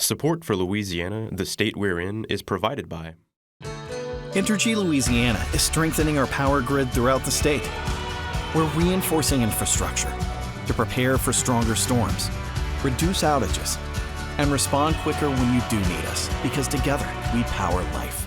Support for Louisiana, the state we're in, is provided by Entergy Louisiana is strengthening our power grid throughout the state. We're reinforcing infrastructure to prepare for stronger storms, reduce outages, and respond quicker when you do need us, because together we power life.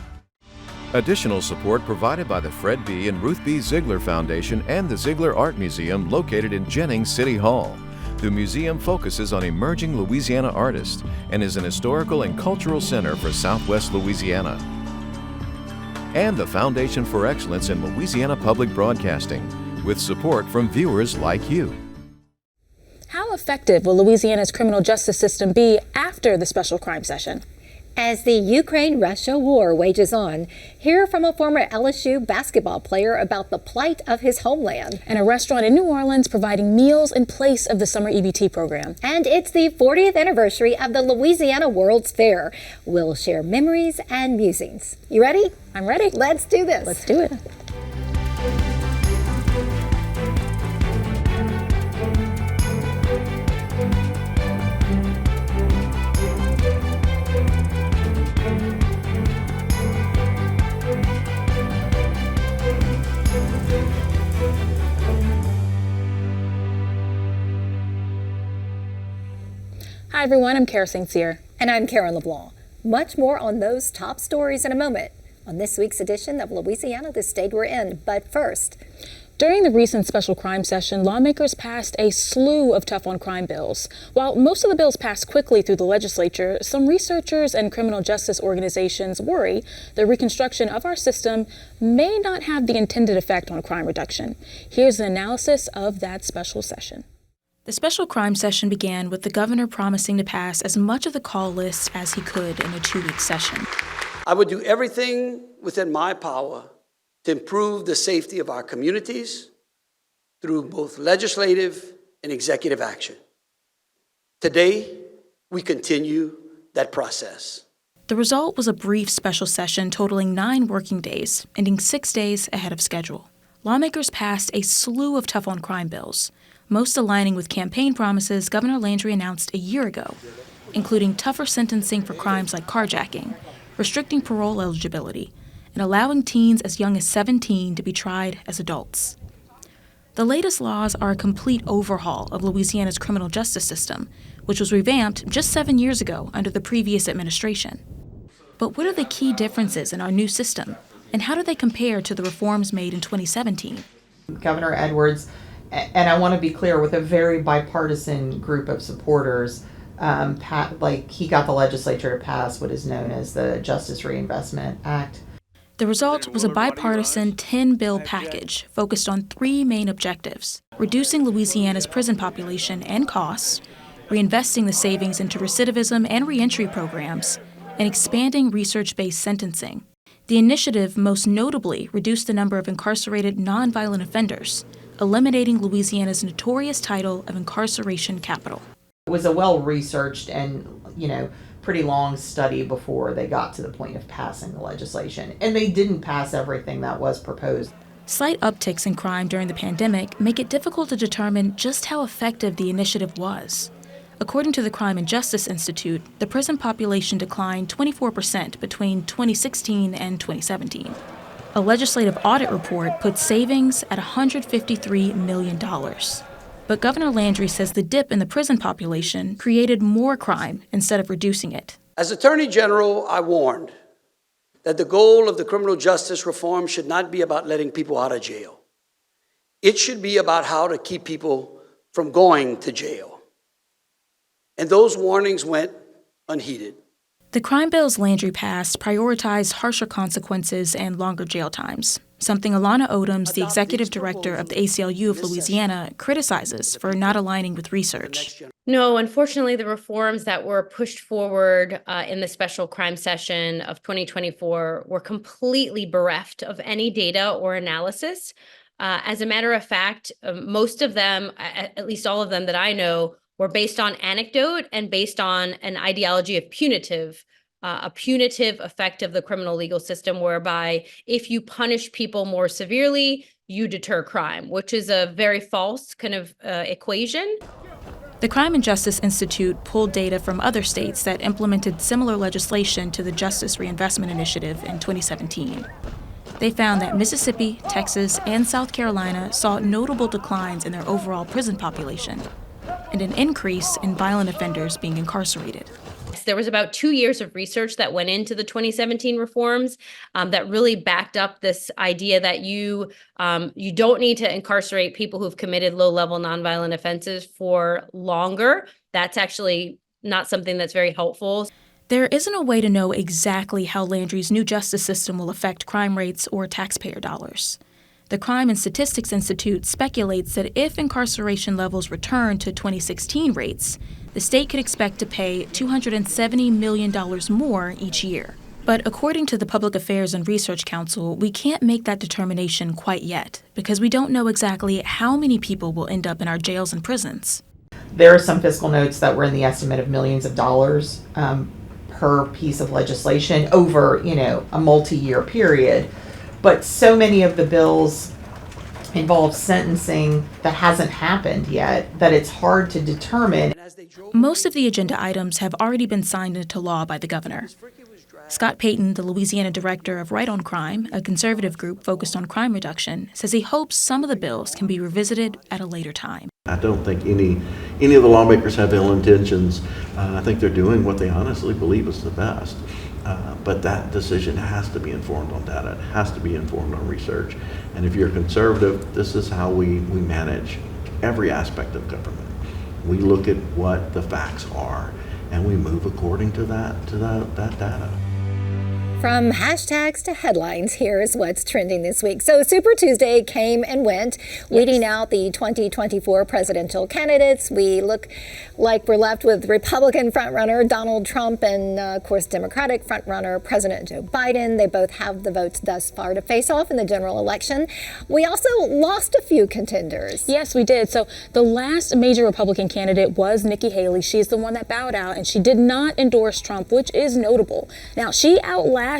Additional support provided by the Fred B. and Ruth B. Ziegler Foundation and the Ziegler Art Museum located in Jennings City Hall. The museum focuses on emerging Louisiana artists and is an historical and cultural center for Southwest Louisiana. And the Foundation for Excellence in Louisiana Public Broadcasting, with support from viewers like you. How effective will Louisiana's criminal justice system be after the special crime session? As the Ukraine-Russia war wages on, hear from a former LSU basketball player about the plight of his homeland. And a restaurant in New Orleans providing meals in place of the summer EBT program. And it's the 40th anniversary of the Louisiana World's Fair. We'll share memories and musings. You ready? I'm ready. Let's do this. Let's do it. Hi everyone, I'm Kara St. Cyr. And I'm Karen LeBlanc. Much more on those top stories in a moment on this week's edition of Louisiana, the state we're in. But first, during the recent special crime session, lawmakers passed a slew of tough-on-crime bills. While most of the bills passed quickly through the legislature, some researchers and criminal justice organizations worry the reconstruction of our system may not have the intended effect on crime reduction. Here's an analysis of that special session. The special crime session began with the governor promising to pass as much of the call list as he could in a 2-week session. I would do everything within my power to improve the safety of our communities through both legislative and executive action. Today, we continue that process. The result was a brief special session totaling 9 working days, ending 6 days ahead of schedule. Lawmakers passed a slew of tough-on-crime bills, most aligning with campaign promises Governor Landry announced a year ago, including tougher sentencing for crimes like carjacking, restricting parole eligibility, and allowing teens as young as 17 to be tried as adults. The latest laws are a complete overhaul of Louisiana's criminal justice system, which was revamped just 7 years ago under the previous administration. But what are the key differences in our new system, and how do they compare to the reforms made in 2017? Governor Edwards, and I want to be clear, with a very bipartisan group of supporters, he got the legislature to pass what is known as the Justice Reinvestment Act. The result was a bipartisan 10-bill package focused on 3 main objectives: reducing Louisiana's prison population and costs, reinvesting the savings into recidivism and reentry programs, and expanding research-based sentencing. The initiative most notably reduced the number of incarcerated nonviolent offenders, eliminating Louisiana's notorious title of incarceration capital. It was a well-researched and, pretty long study before they got to the point of passing the legislation. And they didn't pass everything that was proposed. Slight upticks in crime during the pandemic make it difficult to determine just how effective the initiative was. According to the Crime and Justice Institute, the prison population declined 24% between 2016 and 2017. A legislative audit report put savings at $153 million. But Governor Landry says the dip in the prison population created more crime instead of reducing it. As Attorney General, I warned that the goal of the criminal justice reform should not be about letting people out of jail. It should be about how to keep people from going to jail. And those warnings went unheeded. The crime bills Landry passed prioritized harsher consequences and longer jail times, something Alana Odoms, the executive director of the ACLU of Louisiana, criticizes for not aligning with research. No, unfortunately, the reforms that were pushed forward in the special crime session of 2024 were completely bereft of any data or analysis. As a matter of fact, most of them, at least all of them that I know, were based on anecdote and based on an ideology of a punitive effect of the criminal legal system, whereby if you punish people more severely, you deter crime, which is a very false kind of equation. The Crime and Justice Institute pulled data from other states that implemented similar legislation to the Justice Reinvestment Initiative in 2017. They found that Mississippi, Texas, and South Carolina saw notable declines in their overall prison population and an increase in violent offenders being incarcerated. There was about 2 years of research that went into the 2017 reforms that really backed up this idea that you don't need to incarcerate people who've committed low-level nonviolent offenses for longer. That's actually not something that's very helpful. There isn't a way to know exactly how Landry's new justice system will affect crime rates or taxpayer dollars. The Crime and Statistics Institute speculates that if incarceration levels return to 2016 rates, the state could expect to pay $270 million more each year. But according to the Public Affairs and Research Council, we can't make that determination quite yet because we don't know exactly how many people will end up in our jails and prisons. There are some fiscal notes that were in the estimate of millions of dollars per piece of legislation over, a multi-year period. But so many of the bills involve sentencing that hasn't happened yet that it's hard to determine. Most of the agenda items have already been signed into law by the governor. Scott Payton, the Louisiana director of Right on Crime, a conservative group focused on crime reduction, says he hopes some of the bills can be revisited at a later time. I don't think any of the lawmakers have ill intentions. I think they're doing what they honestly believe is the best. But that decision has to be informed on data. It has to be informed on research. And if you're conservative, this is how we manage every aspect of government. We look at what the facts are, and we move according to that data. From hashtags to headlines, here's what's trending this week. So Super Tuesday came and went, weeding out the 2024 presidential candidates. We look like we're left with Republican frontrunner Donald Trump and, of course, Democratic frontrunner President Joe Biden. They both have the votes thus far to face off in the general election. We also lost a few contenders. Yes, we did. So the last major Republican candidate was Nikki Haley. She's the one that bowed out, and she did not endorse Trump, which is notable. Now, she outlasted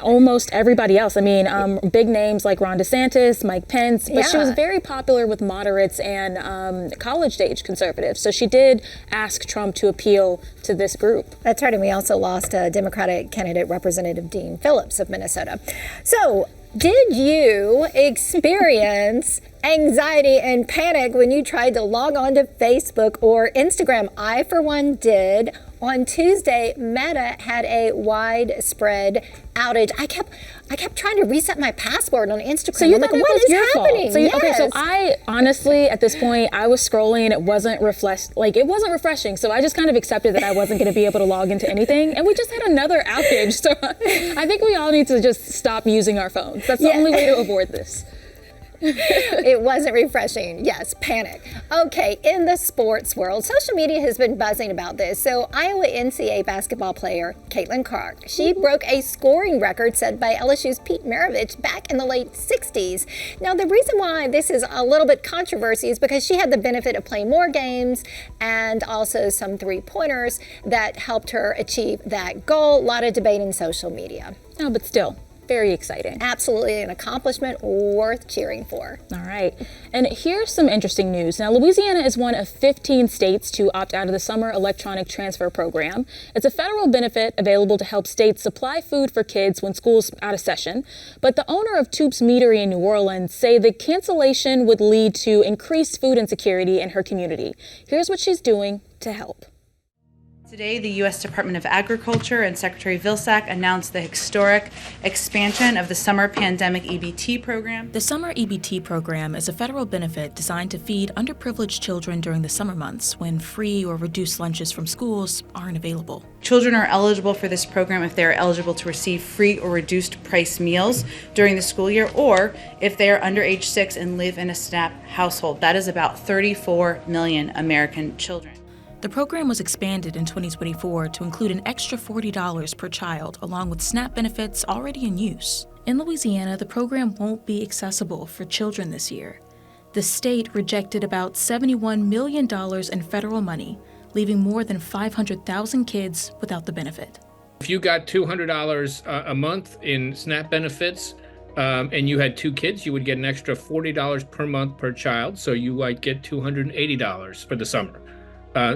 almost everybody else. I mean, big names like Ron DeSantis, Mike Pence, but she was very popular with moderates and college-age conservatives. So she did ask Trump to appeal to this group. That's right, and we also lost Democratic candidate Representative Dean Phillips of Minnesota. So, did you experience anxiety and panic when you tried to log on to Facebook or Instagram? I, for one, did. On Tuesday, Meta had a widespread outage. I kept trying to reset my password on Instagram. So you I'm thought like, that what was is your happening? fault? So Yes. Okay, so I honestly, at this point, I was scrolling and it wasn't refreshing. So I just kind of accepted that I wasn't going to be able to log into anything, and we just had another outage. So I think we all need to just stop using our phones. That's the only way to avoid this. It wasn't refreshing. Yes, panic. Okay, in the sports world, social media has been buzzing about this. So Iowa NCAA basketball player Caitlin Clark, she broke a scoring record set by LSU's Pete Maravich back in the late 60s. Now, the reason why this is a little bit controversy is because she had the benefit of playing more games and also some three-pointers that helped her achieve that goal. A lot of debate in social media. No, but still. Very exciting. Absolutely an accomplishment worth cheering for. All right. And here's some interesting news. Now, Louisiana is one of 15 states to opt out of the Summer Electronic Transfer Program. It's a federal benefit available to help states supply food for kids when school's out of session. But the owner of Toop's Meadery in New Orleans say the cancellation would lead to increased food insecurity in her community. Here's what she's doing to help. Today, the U.S. Department of Agriculture and Secretary Vilsack announced the historic expansion of the Summer Pandemic EBT program. The Summer EBT program is a federal benefit designed to feed underprivileged children during the summer months when free or reduced lunches from schools aren't available. Children are eligible for this program if they are eligible to receive free or reduced price meals during the school year, or if they are under age 6 and live in a SNAP household. That is about 34 million American children. The program was expanded in 2024 to include an extra $40 per child, along with SNAP benefits already in use. In Louisiana, the program won't be accessible for children this year. The state rejected about $71 million in federal money, leaving more than 500,000 kids without the benefit. If you got $200 a month in SNAP benefits, and you had 2 kids, you would get an extra $40 per month per child. So you might get $280 for the summer.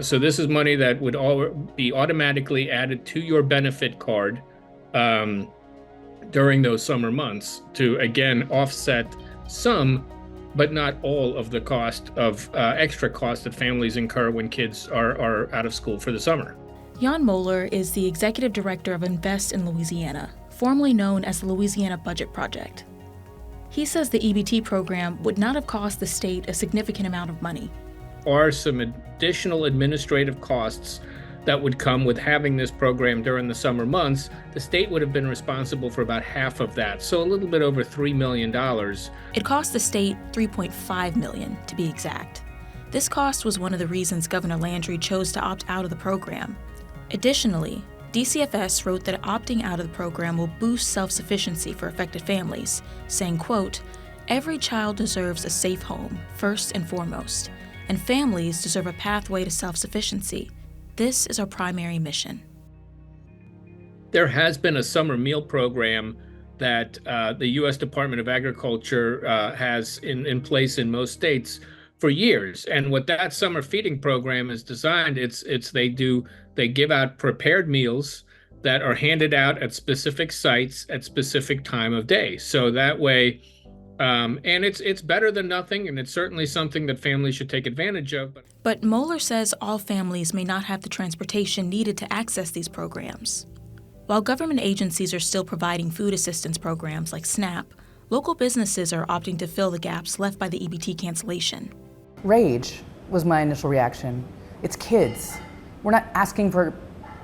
So this is money that would all be automatically added to your benefit card during those summer months to, again, offset some, but not all of the cost of extra costs that families incur when kids are out of school for the summer. Jan Moeller is the executive director of Invest in Louisiana, formerly known as the Louisiana Budget Project. He says the EBT program would not have cost the state a significant amount of money. Are some additional administrative costs that would come with having this program during the summer months. The state would have been responsible for about half of that, so a little bit over $3 million. It cost the state $3.5 million, to be exact. This cost was one of the reasons Governor Landry chose to opt out of the program. Additionally, DCFS wrote that opting out of the program will boost self-sufficiency for affected families, saying, quote, "Every child deserves a safe home, first and foremost, and families deserve a pathway to self-sufficiency. This is our primary mission." There has been a summer meal program that the U.S. Department of Agriculture has in place in most states for years. And what that summer feeding program is designed, they give out prepared meals that are handed out at specific sites at specific time of day. So that way, and it's better than nothing, and it's certainly something that families should take advantage of. But Moeller says all families may not have the transportation needed to access these programs. While government agencies are still providing food assistance programs like SNAP, local businesses are opting to fill the gaps left by the EBT cancellation. Rage was my initial reaction. It's kids. We're not asking for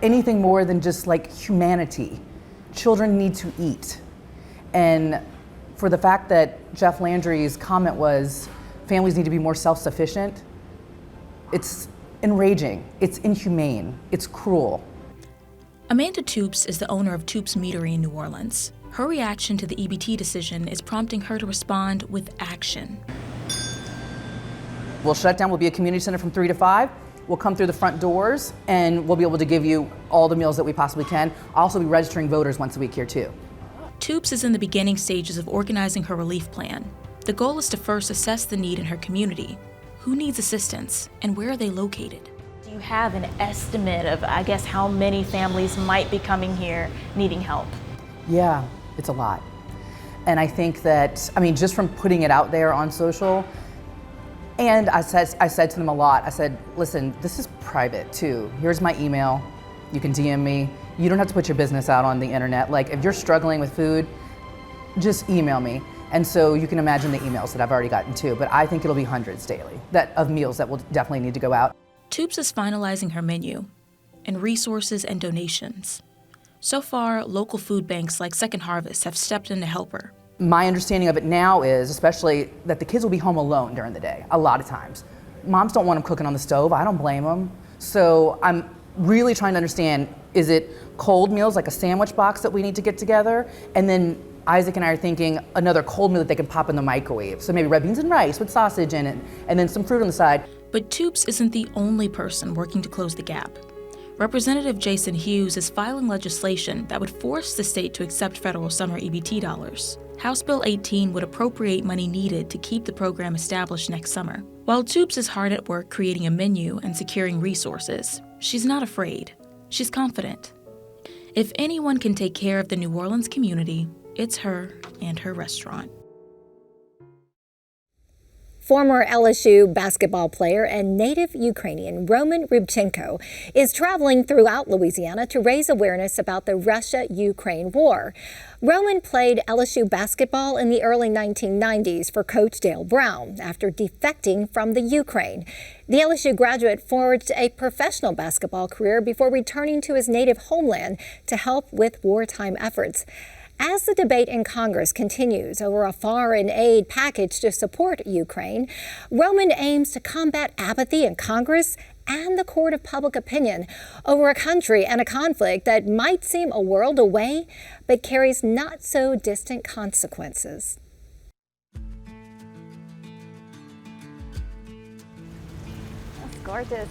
anything more than just like humanity. Children need to eat. And for the fact that Jeff Landry's comment was families need to be more self-sufficient, it's enraging, it's inhumane, it's cruel. Amanda Toops is the owner of Toops Meadery in New Orleans. Her reaction to the EBT decision is prompting her to respond with action. We'll shut down, we'll be a community center from 3 to 5. We'll come through the front doors and we'll be able to give you all the meals that we possibly can. I'll also be registering voters once a week here too. Toops is in the beginning stages of organizing her relief plan. The goal is to first assess the need in her community. Who needs assistance and where are they located? Do you have an estimate of, I guess, how many families might be coming here needing help? Yeah, it's a lot. And I think that, just from putting it out there on social, and I said to them a lot, I said, listen, this is private too. Here's my email. You can DM me. You don't have to put your business out on the internet. Like, if you're struggling with food, just email me. And so you can imagine the emails that I've already gotten too, but I think it'll be hundreds daily of meals that will definitely need to go out. Toops is finalizing her menu and resources and donations. So far, local food banks like Second Harvest have stepped in to help her. My understanding of it now is, especially, that the kids will be home alone during the day, a lot of times. Moms don't want them cooking on the stove, I don't blame them. So I'm really trying to understand, is it cold meals like a sandwich box that we need to get together? And then Isaac and I are thinking another cold meal that they can pop in the microwave. So maybe red beans and rice with sausage in it, and then some fruit on the side. But Toops isn't the only person working to close the gap. Representative Jason Hughes is filing legislation that would force the state to accept federal summer EBT dollars. House Bill 18 would appropriate money needed to keep the program established next summer. While Toops is hard at work creating a menu and securing resources, she's not afraid. She's confident. If anyone can take care of the New Orleans community, it's her and her restaurant. Former LSU basketball player and native Ukrainian Roman Rubchenko is traveling throughout Louisiana to raise awareness about the Russia-Ukraine war. Roman played LSU basketball in the early 1990s for Coach Dale Brown after defecting from the Ukraine. The LSU graduate forged a professional basketball career before returning to his native homeland to help with wartime efforts. As the debate in Congress continues over a foreign aid package to support Ukraine, Roman aims to combat apathy in Congress and the court of public opinion over a country and a conflict that might seem a world away, but carries not so distant consequences. That's gorgeous.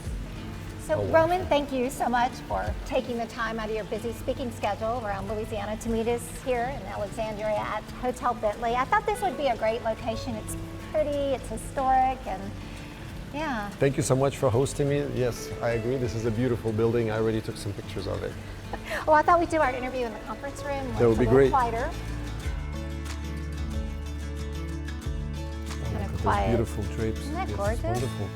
So Roman, thank you so much for taking the time out of your busy speaking schedule around Louisiana to meet us here in Alexandria at Hotel Bentley. I thought this would be a great location. It's pretty, it's historic, and yeah. Thank you so much for hosting me. Yes, I agree. This is a beautiful building. I already took some pictures of it. Well, I thought we'd do our interview in the conference room. That would be great. Quieter. Oh, Kind of those quiet. beautiful drapes. Isn't that Yes, gorgeous? wonderful.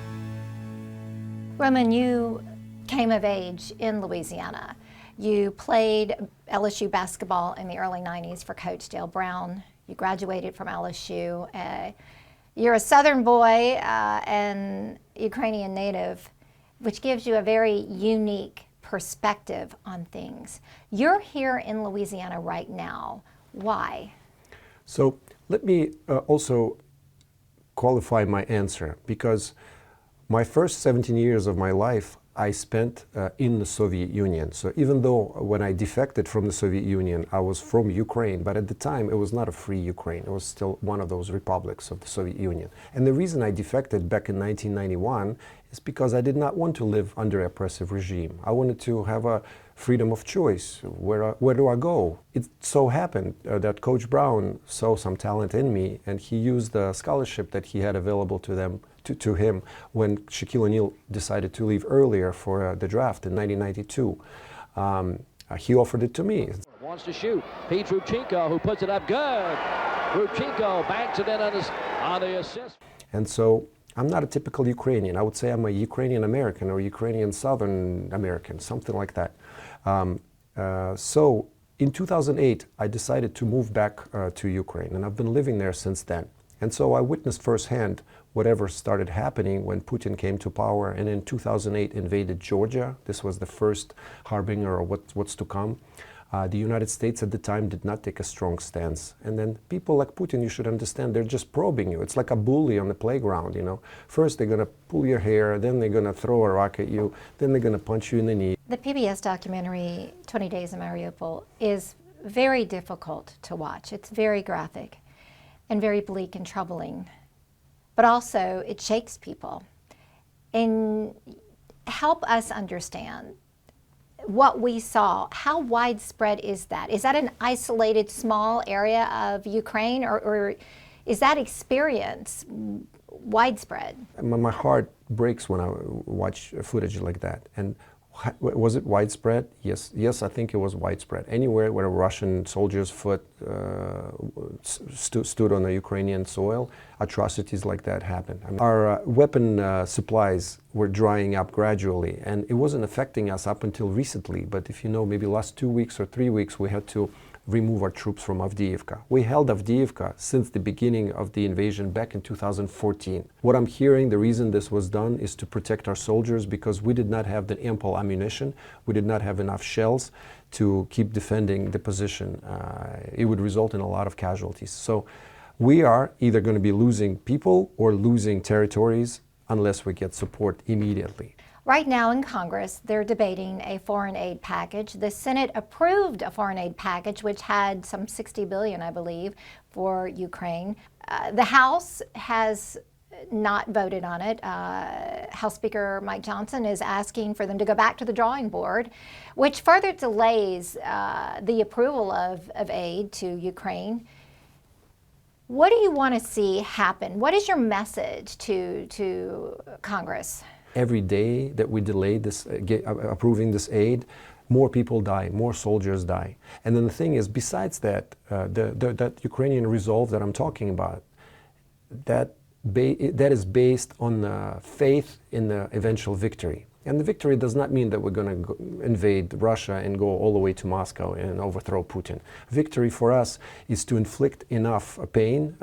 Roman, you came of age in Louisiana. You played LSU basketball in the early 90s for Coach Dale Brown. You graduated from LSU. You're a Southern boy and Ukrainian native, which gives you a very unique perspective on things. You're here in Louisiana right now. Why? So let me also qualify my answer, because my first 17 years of my life I spent in the Soviet Union. So even though when I defected from the Soviet Union, I was from Ukraine, but at the time it was not a free Ukraine. It was still one of those republics of the Soviet Union. And the reason I defected back in 1991 is because I did not want to live under an oppressive regime. I wanted to have a freedom of choice. Where do I go? It so happened that Coach Brown saw some talent in me, and he used the scholarship that he had available to him when Shaquille O'Neal decided to leave earlier for the draft in 1992. He offered it to me. Wants to shoot. Pete Rubchenko, who puts it up good. Rubchenko banks it in on the assist. And so I'm not a typical Ukrainian. I would say I'm a Ukrainian American or Ukrainian Southern American, something like that. So in 2008, I decided to move back to Ukraine, and I've been living there since then. And so I witnessed firsthand whatever started happening when Putin came to power and in 2008 invaded Georgia. This was the first harbinger of what's to come. The United States at the time did not take a strong stance. And then people like Putin, you should understand, they're just probing you. It's like a bully on the playground, you know. First they're gonna pull your hair, then they're gonna throw a rock at you, then they're gonna punch you in the knee. The PBS documentary, 20 Days in Mariupol, is very difficult to watch. It's very graphic and very bleak and troubling, but also it shakes people. And help us understand what we saw. How widespread is that? Is that an isolated small area of Ukraine, or is that experience widespread? My heart breaks when I watch footage like that. And was it widespread? Yes, I think it was widespread. Anywhere where a Russian soldier's foot stood on the Ukrainian soil, atrocities like that happened. I mean, our weapon supplies were drying up gradually, and it wasn't affecting us up until recently. But if you know, maybe last 2 weeks or 3 weeks, we had to remove our troops from Avdiivka. We held Avdiivka since the beginning of the invasion back in 2014. What I'm hearing, the reason this was done is to protect our soldiers, because we did not have the ample ammunition, we did not have enough shells to keep defending the position. It would result in a lot of casualties. So we are either going to be losing people or losing territories unless we get support immediately. Right now in Congress, they're debating a foreign aid package. The Senate approved a foreign aid package, which had some $60 billion, I believe, for Ukraine. The House has not voted on it. House Speaker Mike Johnson is asking for them to go back to the drawing board, which further delays the approval of aid to Ukraine. What do you want to see happen? What is your message to Congress? Every day that we delay this, approving this aid, more people die, more soldiers die. And then the thing is, besides that, that Ukrainian resolve that I'm talking about, that is based on faith in the eventual victory. And the victory does not mean that we're going to invade Russia and go all the way to Moscow and overthrow Putin. Victory for us is to inflict enough pain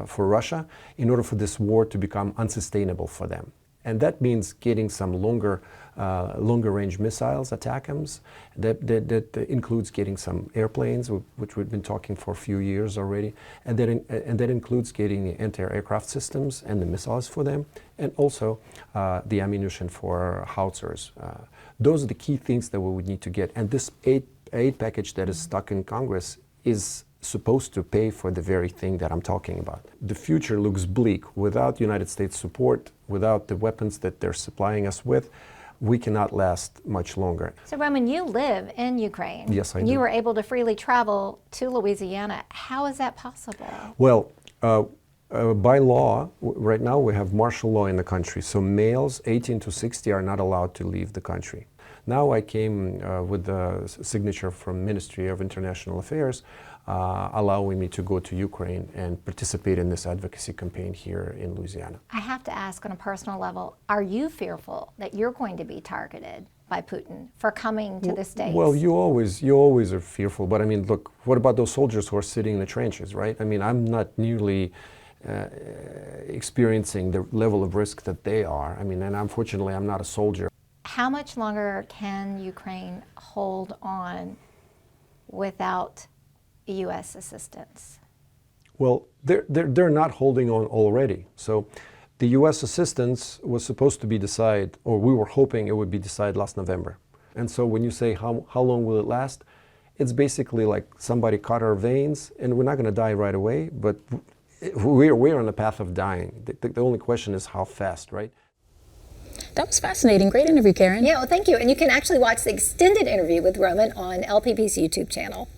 for Russia in order for this war to become unsustainable for them. And that means getting some longer range missiles, ATACMS. That includes getting some airplanes, which we've been talking for a few years already. And that includes getting the anti-aircraft systems and the missiles for them, and also the ammunition for howitzers. Those are the key things that we would need to get. And this aid package that is stuck in Congress is supposed to pay for the very thing that I'm talking about. The future looks bleak without United States support, without the weapons that they're supplying us with. we cannot last much longer. So Roman, you live in Ukraine. Yes, I and do. you were able to freely travel to Louisiana. How is that possible? Well, by law, right now we have martial law in the country, so males 18 to 60 are not allowed to leave the country. Now I came with the signature from Ministry of International Affairs allowing me to go to Ukraine and participate in this advocacy campaign here in Louisiana. I have to ask on a personal level, are you fearful that you're going to be targeted by Putin for coming to the States? Well, you always are fearful, but I mean, look, what about those soldiers who are sitting in the trenches, right? I mean, I'm not nearly experiencing the level of risk that they are. I mean, and unfortunately, I'm not a soldier. How much longer can Ukraine hold on without U.S. assistance? Well, they're not holding on already. So the U.S. assistance was supposed to be decided, or we were hoping it would be decided last November. And so when you say how long will it last, it's basically like somebody cut our veins, and we're not going to die right away, but we're on the path of dying. The only question is how fast, right? That was fascinating. Great interview, Karen. Yeah, well, thank you. And you can actually watch the extended interview with Roman on LPP's YouTube channel.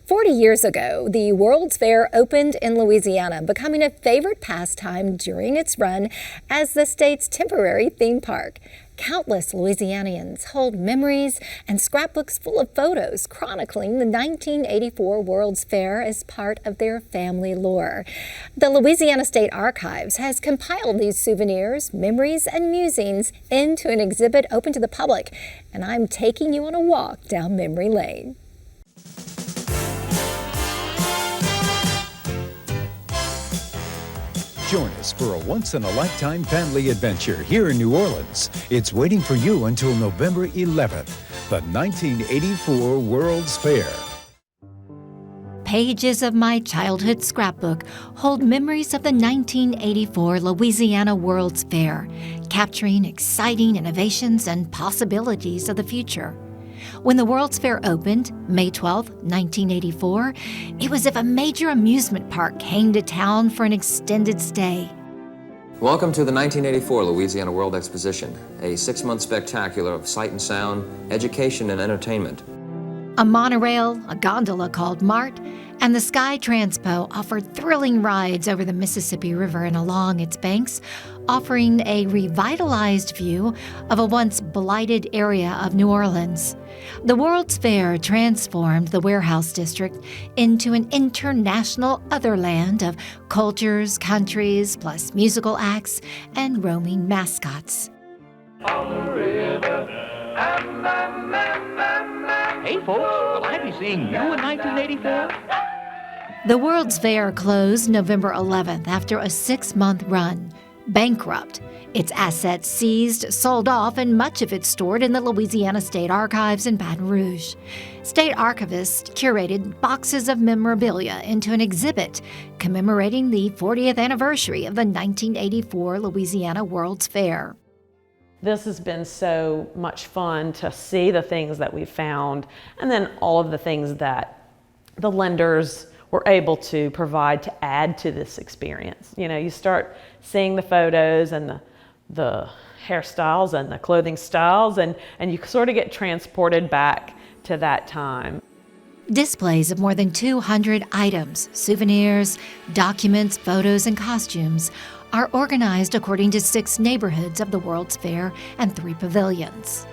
40 years ago, the World's Fair opened in Louisiana, becoming a favorite pastime during its run as the state's temporary theme park. Countless Louisianians hold memories and scrapbooks full of photos chronicling the 1984 World's Fair as part of their family lore. The Louisiana State Archives has compiled these souvenirs, memories, and musings into an exhibit open to the public, and I'm taking you on a walk down memory lane. Join us for a once-in-a-lifetime family adventure here in New Orleans. It's waiting for you until November 11th, the 1984 World's Fair. Pages of my childhood scrapbook hold memories of the 1984 Louisiana World's Fair, capturing exciting innovations and possibilities of the future. When the World's Fair opened, May 12, 1984, it was as if a major amusement park came to town for an extended stay. Welcome to the 1984 Louisiana World Exposition, a 6-month spectacular of sight and sound, education and entertainment. A monorail, a gondola called Mart, and the Sky Transpo offered thrilling rides over the Mississippi River and along its banks, offering a revitalized view of a once blighted area of New Orleans. The World's Fair transformed the Warehouse District into an international otherland of cultures, countries, plus musical acts and roaming mascots. Hey folks, will I be seeing you in 1984? The World's Fair closed November 11th after a 6-month run. Bankrupt, its assets seized, sold off, and much of it stored in the Louisiana State Archives in Baton Rouge. State archivists curated boxes of memorabilia into an exhibit commemorating the 40th anniversary of the 1984 Louisiana World's Fair. This has been so much fun to see the things that we found, and then all of the things that the lenders were able to provide to add to this experience. You know, you start seeing the photos and the hairstyles and the clothing styles, and you sort of get transported back to that time. Displays of more than 200 items, souvenirs, documents, photos, and costumes are organized according to 6 neighborhoods of the World's Fair and 3 pavilions.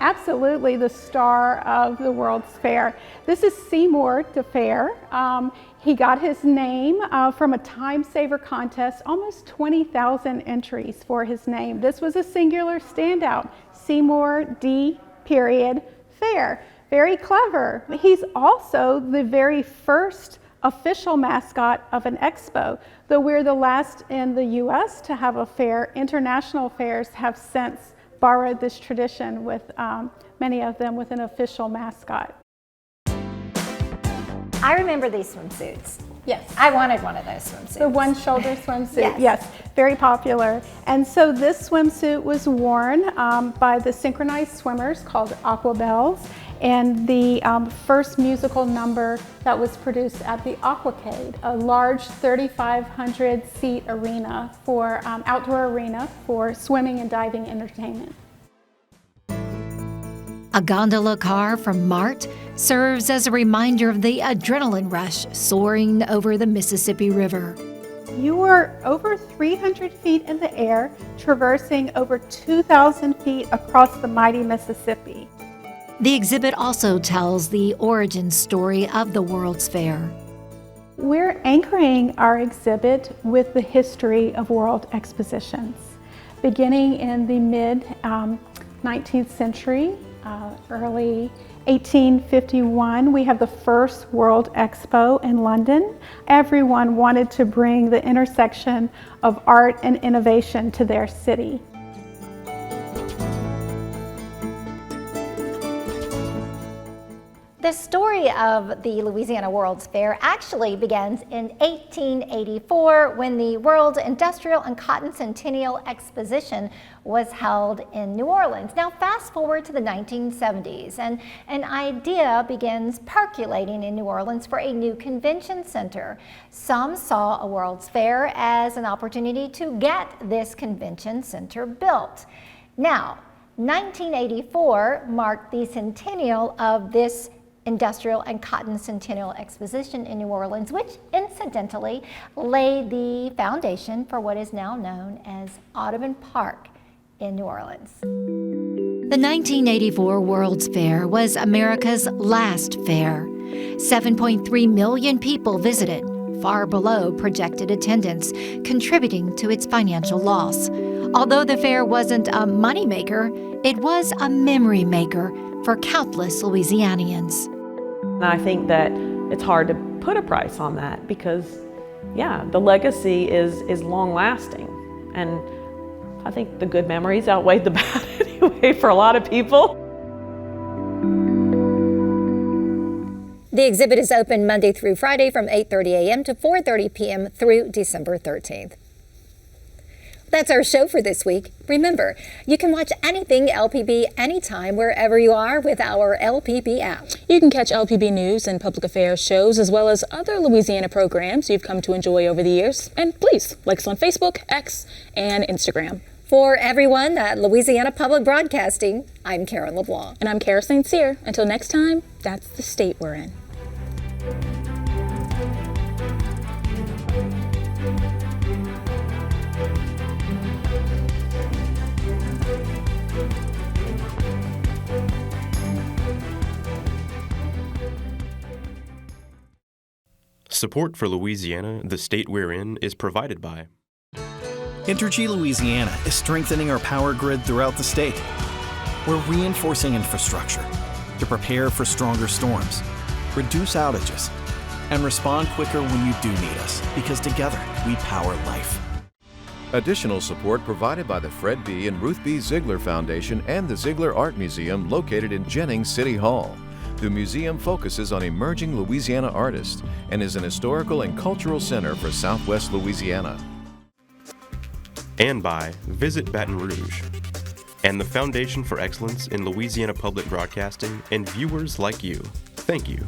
Absolutely the star of the World's Fair. This is Seymour DeFair. He got his name from a time saver contest, almost 20,000 entries for his name. This was a singular standout, Seymour D. Fair. Very clever. He's also the very first official mascot of an expo. Though we're the last in the US to have a fair, international fairs have since borrowed this tradition with many of them with an official mascot. I remember these swimsuits. Yes. I wanted one of those swimsuits. The one-shoulder swimsuit, yes, very popular. And so this swimsuit was worn by the synchronized swimmers called Aquabelles, and the first musical number that was produced at the Aquacade, a large 3,500 seat arena for outdoor arena for swimming and diving entertainment. A gondola car from Mart serves as a reminder of the adrenaline rush soaring over the Mississippi River. You were over 300 feet in the air, traversing over 2,000 feet across the mighty Mississippi. The exhibit also tells the origin story of the World's Fair. We're anchoring our exhibit with the history of world expositions. Beginning in the mid-19th century, early 1851, we have the first World Expo in London. Everyone wanted to bring the intersection of art and innovation to their city. The story of the Louisiana World's Fair actually begins in 1884 when the World Industrial and Cotton Centennial Exposition was held in New Orleans. Now fast forward to the 1970s and an idea begins percolating in New Orleans for a new convention center. Some saw a World's Fair as an opportunity to get this convention center built. Now, 1984 marked the centennial of this Industrial and Cotton Centennial Exposition in New Orleans, which incidentally laid the foundation for what is now known as Audubon Park in New Orleans. The 1984 World's Fair was America's last fair. 7.3 million people visited, far below projected attendance, contributing to its financial loss. Although the fair wasn't a moneymaker, it was a memory maker for countless Louisianians. And I think that it's hard to put a price on that because, yeah, the legacy is long lasting. And I think the good memories outweighed the bad anyway for a lot of people. The exhibit is open Monday through Friday from 8:30 a.m. to 4:30 p.m. through December 13th. That's our show for this week. Remember, you can watch anything LPB anytime wherever you are with our LPB app. You can catch LPB news and public affairs shows as well as other Louisiana programs you've come to enjoy over the years. And please, like us on Facebook, X, and Instagram. For everyone at Louisiana Public Broadcasting, I'm Karen LeBlanc. And I'm Kara St. Cyr. Until next time, that's the state we're in. Support for Louisiana, the state we're in, is provided by Entergy Louisiana is strengthening our power grid throughout the state. We're reinforcing infrastructure to prepare for stronger storms, reduce outages, and respond quicker when you do need us, because together we power life. Additional support provided by the Fred B. and Ruth B. Ziegler Foundation and the Ziegler Art Museum located in Jennings City Hall. The museum focuses on emerging Louisiana artists and is an historical and cultural center for Southwest Louisiana. and by Visit Baton Rouge and the Foundation for Excellence in Louisiana Public Broadcasting and viewers like you. Thank you.